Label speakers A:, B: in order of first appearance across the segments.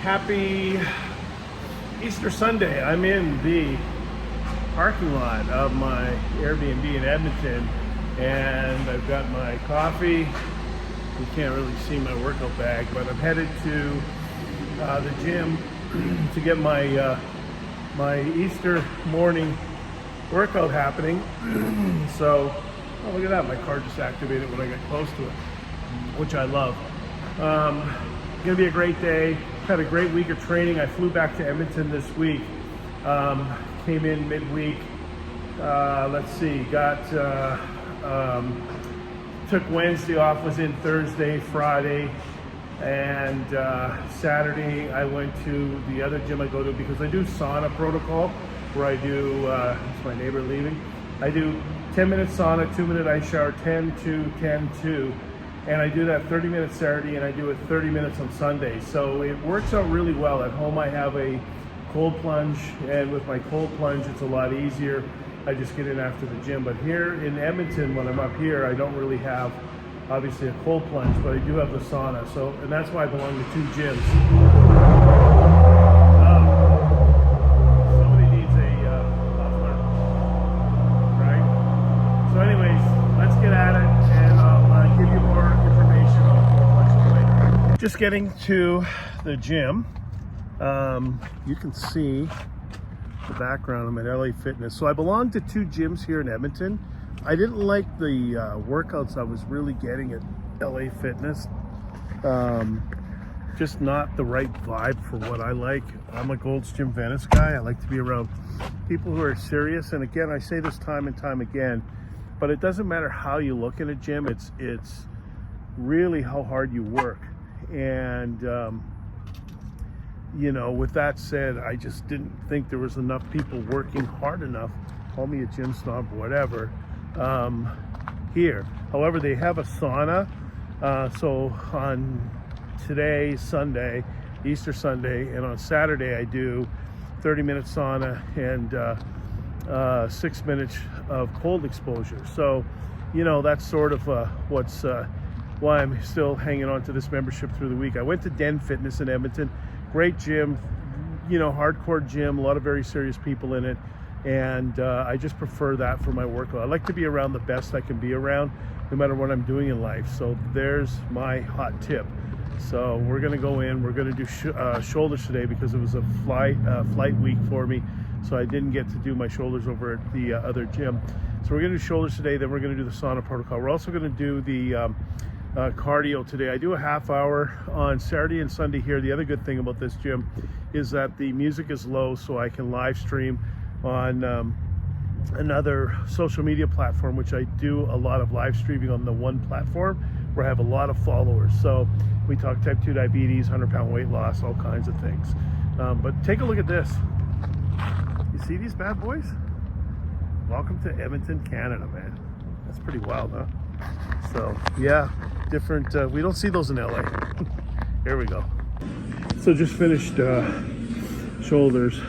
A: Happy Easter Sunday. I'm in the parking lot of my Airbnb in Edmonton, and I've got my coffee. You can't really see my workout bag, but I'm headed to the gym to get my my Easter morning workout happening. So, oh, look at that, my car just activated when I got close to it, which I love. Gonna be a great day. Had a great week of training. I flew back to Edmonton this week. Came in midweek. Let's see, took Wednesday off, was in Thursday, Friday, and Saturday I went to the other gym I go to because I do sauna protocol where I do, it's my neighbor leaving. I do 10-minute sauna, 2-minute ice shower, 10-2, 10-2. And I do that 30 minutes Saturday, and I do it 30 minutes on Sunday. So it works out really well. At home I have a cold plunge, and with my cold plunge it's a lot easier. I just get in after the gym. But here in Edmonton, when I'm up here, I don't really have obviously a cold plunge, but I do have the sauna. So, and that's why I belong to two gyms. Somebody needs a muffler, right? So anyways, let's get at it, and I'll give you more information on the cold plunge later. Just getting to the gym. You can see the background. I'm at LA Fitness. So I belong to two gyms here in Edmonton. I didn't like the workouts I was really getting at LA Fitness. Just not the right vibe for what I like. I'm a Gold's Gym Venice guy. I like to be around people who are serious. And again, I say this time and time again, but it doesn't matter how you look in a gym. It's really how hard you work. And you know, with that said, I just didn't think there was enough people working hard enough, call me a gym snob or whatever, here. However, they have a sauna. So on today, Sunday, Easter Sunday, and on Saturday I do 30-minute sauna and 6 minutes of cold exposure. So, you know, that's sort of what's why I'm still hanging on to this membership through the week. I went to Den Fitness in Edmonton. Great gym, you know, hardcore gym, a lot of very serious people in it, and I just prefer that for my workout. I like to be around the best I can be around, no matter what I'm doing in life. So there's my hot tip. So we're gonna go in, we're gonna do shoulders today because it was a flight week for me, so I didn't get to do my shoulders over at the other gym. So we're gonna do shoulders today, then we're gonna do the sauna protocol. We're also gonna do the cardio today. I do a half hour on Saturday and Sunday here. The other good thing about this gym is that the music is low, so I can live stream on another social media platform, which I do a lot of live streaming on the one platform where I have a lot of followers. So we talk type 2 diabetes, 100-pound weight loss, all kinds of things. But take a look at this. You see these bad boys? Welcome to Edmonton, Canada, man. That's pretty wild, huh? So yeah, different, we don't see those in LA. Here we go. So just finished shoulders.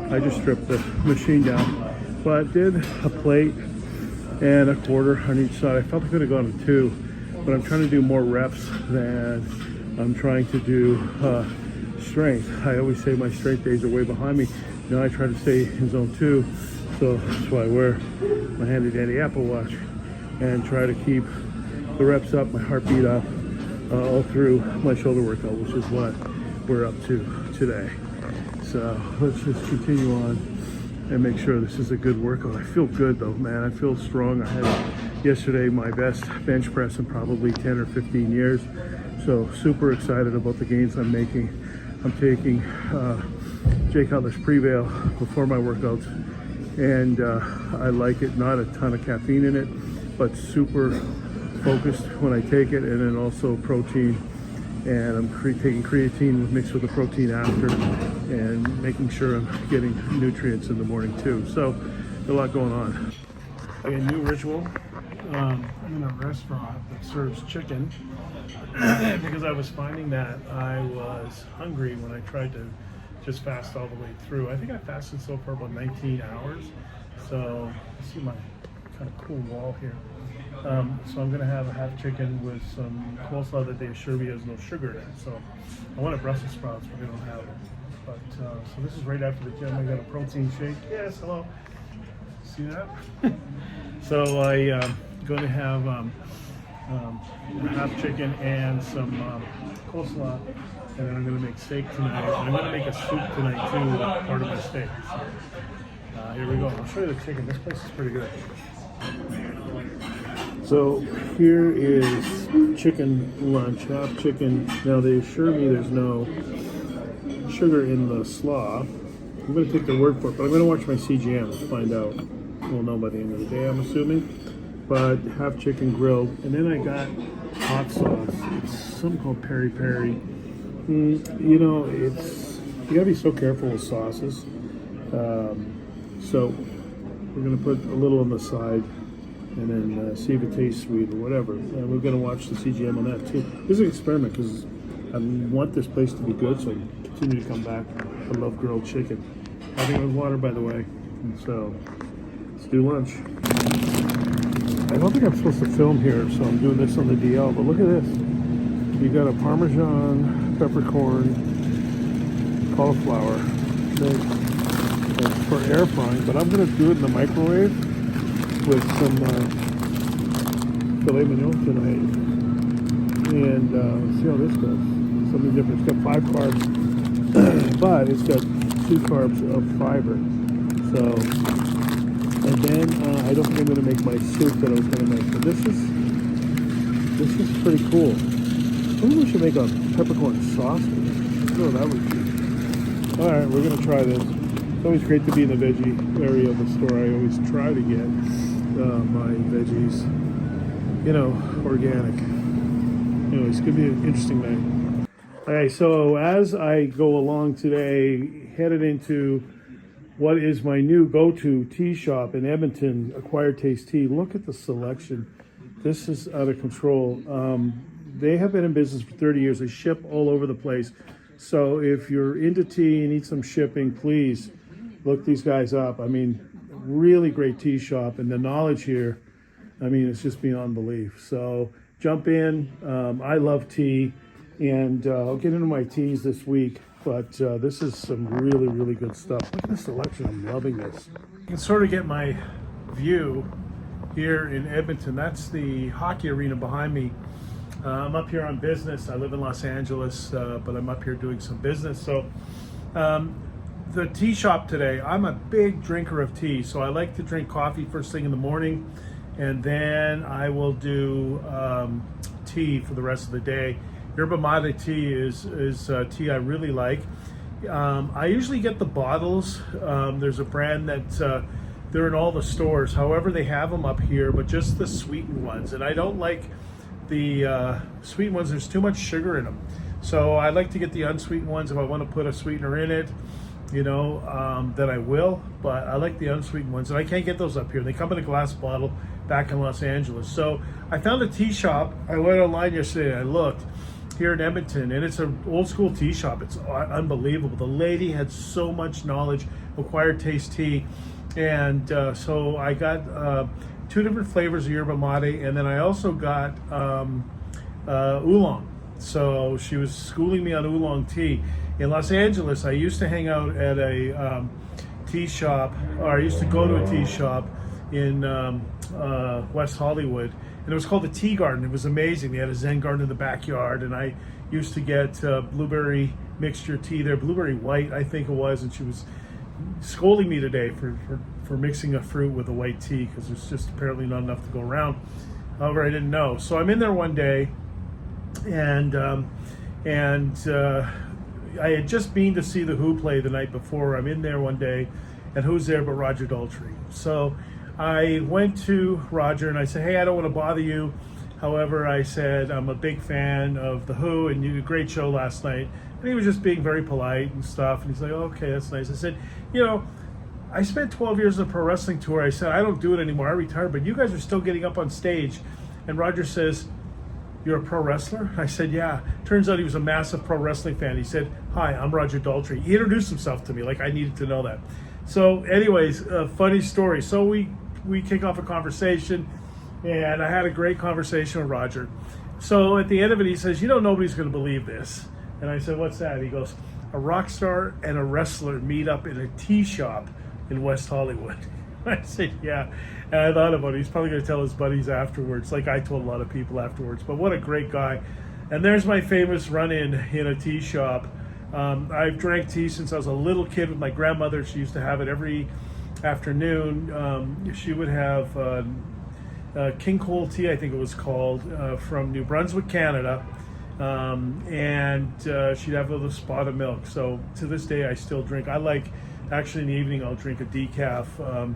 A: I just stripped the machine down, but did a plate and a quarter on each side. I felt I could have gone to 2, but I'm trying to do more reps than I'm trying to do strength. I always say my strength days are way behind me. Now I try to stay in zone 2, so that's why I wear my handy dandy Apple Watch and try to keep the reps up, my heartbeat up, all through my shoulder workout, which is what we're up to today. So let's just continue on and make sure this is a good workout. I feel good though, man. I feel strong. I had yesterday my best bench press in probably 10 or 15 years. So super excited about the gains I'm making. I'm taking Jay Cutler's Prevail before my workouts, and I like it. Not a ton of caffeine in it, but super focused when I take it, and then also protein. And I'm taking creatine mixed with the protein after, and making sure I'm getting nutrients in the morning too. So a lot going on. I got a new ritual. I'm in a restaurant that serves chicken because I was finding that I was hungry when I tried to just fast all the way through. I think I fasted so far about 19 hours. So you see my kind of cool wall here. So I'm gonna have a half chicken with some coleslaw that they assure me has no sugar in it. So I wanted Brussels sprouts, but they don't have it. But so this is right after the gym. I got a protein shake. Yes, hello. See that? So I'm going to have half chicken and some coleslaw, and then I'm going to make steak tonight. And I'm going to make a soup tonight too, that's part of my steak. So, here we go. I'll show you the chicken. This place is pretty good. So here is chicken lunch, half chicken. Now they assure me there's no sugar in the slaw. I'm going to take their word for it, but I'm going to watch my CGM to find out. We'll know by the end of the day, I'm assuming. But half chicken grilled, and then I got hot sauce. It's something called peri peri. You know, it's you gotta be so careful with sauces. So we're gonna put a little on the side, and then see if it tastes sweet or whatever. And we're gonna watch the CGM on that too. This is an experiment because I want this place to be good, so I can continue to come back. I love grilled chicken. Having it with water, by the way. And so let's do lunch. I don't think I'm supposed to film here, so I'm doing this on the DL, but look at this. You got a Parmesan, peppercorn, cauliflower mix. It's for air frying, but I'm going to do it in the microwave with some filet mignon tonight. And let's see how this goes. Something different. It's got 5 carbs, but it's got 2 carbs of fiber. So, and then I don't think I'm going to make my soup that I was going to make. But this is pretty cool. Maybe we should make a peppercorn sauce with it. Oh, that would be. All right, we're going to try this. It's always great to be in the veggie area of the store. I always try to get my veggies, you know, organic. Anyways, it's going to be an interesting night. All right, so as I go along today, headed into what is my new go-to tea shop in Edmonton, Acquired Taste Tea. Look at the selection. This is out of control. They have been in business for 30 years. They ship all over the place. So if you're into tea and need some shipping, please look these guys up. I mean, really great tea shop, and the knowledge here, I mean, it's just beyond belief. So jump in. I love tea, and I'll get into my teas this week. But this is some really, really good stuff. Look at the selection. I'm loving this. You can sort of get my view here in Edmonton. That's the hockey arena behind me. I'm up here on business. I live in Los Angeles, but I'm up here doing some business. So the tea shop today, I'm a big drinker of tea. So I like to drink coffee first thing in the morning, and then I will do tea for the rest of the day. Yerba mate tea is tea I really like. I usually get the bottles. There's a brand that they're in all the stores. However, they have them up here, but just the sweetened ones. And I don't like the sweetened ones. There's too much sugar in them. So I like to get the unsweetened ones. If I want to put a sweetener in it, you know, then I will. But I like the unsweetened ones, and I can't get those up here. They come in a glass bottle back in Los Angeles. So I found a tea shop. I went online yesterday and I looked here in Edmonton, and it's an old school tea shop. It's unbelievable. The lady had so much knowledge, Acquired Taste Tea, and so I got 2 different flavors of yerba mate, and then I also got oolong. So she was schooling me on oolong tea. In Los Angeles, I used to hang out at a tea shop, or I used to go to a tea shop in West Hollywood, and it was called the Tea Garden. It was amazing. They had a Zen garden in the backyard, and I used to get blueberry mixture tea there, blueberry white, I think it was, and she was scolding me today for mixing a fruit with a white tea because there's just apparently not enough to go around. However, I didn't know. So I'm in there one day, and I had just been to see the Who play the night before. I'm in there one day, and who's there but Rodger Daltry? So I went to Rodger and I said, hey, I don't want to bother you. However, I said, I'm a big fan of The Who and you did a great show last night. And he was just being very polite and stuff. And he's like, okay, that's nice. I said, you know, I spent 12 years on a pro wrestling tour. I said, I don't do it anymore. I retired, but you guys are still getting up on stage. And Rodger says, you're a pro wrestler? I said, yeah. Turns out he was a massive pro wrestling fan. He said, hi, I'm Rodger Daltry. He introduced himself to me like I needed to know that. So anyways, funny story. So we kick off a conversation, And I had a great conversation with Rodger. So at the end of it, he says, you know, nobody's going to believe this. And I said, what's that? He goes, a rock star and a wrestler meet up in a tea shop in West Hollywood. I said, yeah. And I thought about it. He's probably going to tell his buddies afterwards, like I told a lot of people afterwards. But what a great guy. And there's my famous run-in in a tea shop. I've drank tea since I was a little kid with my grandmother. She used to have it every afternoon. She would have King Cole tea, I think it was called, from New Brunswick, Canada. And she'd have a little spot of milk. So to this day, I still drink. I like, actually in the evening, I'll drink a decaf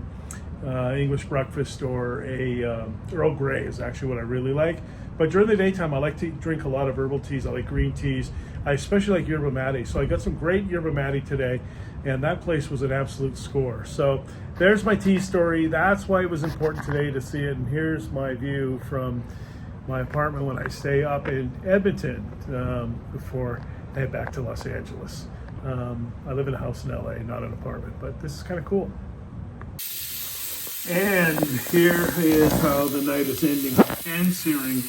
A: English breakfast, or a Earl Grey is actually what I really like. But during the daytime, I like to drink a lot of herbal teas. I like green teas. I especially like yerba mate. So I got some great yerba mate today, and that place was an absolute score. So there's my tea story. That's why it was important today to see it. And here's my view from my apartment when I stay up in Edmonton before I head back to Los Angeles. I live in a house in LA, not an apartment, but this is kind of cool. And here is how the night is ending and searing.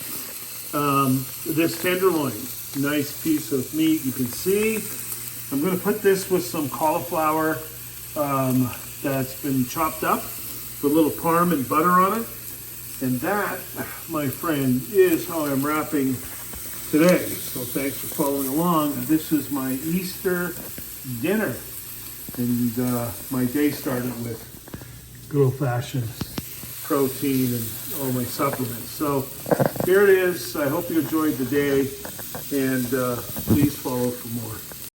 A: This tenderloin, nice piece of meat, you can see. I'm going to put this with some cauliflower that's been chopped up with a little parm and butter on it. And that, my friend, is how I'm wrapping today. So thanks for following along. This is my Easter dinner. And my day started with good old-fashioned protein and all my supplements. So here it is. I hope you enjoyed the day, and please follow for more.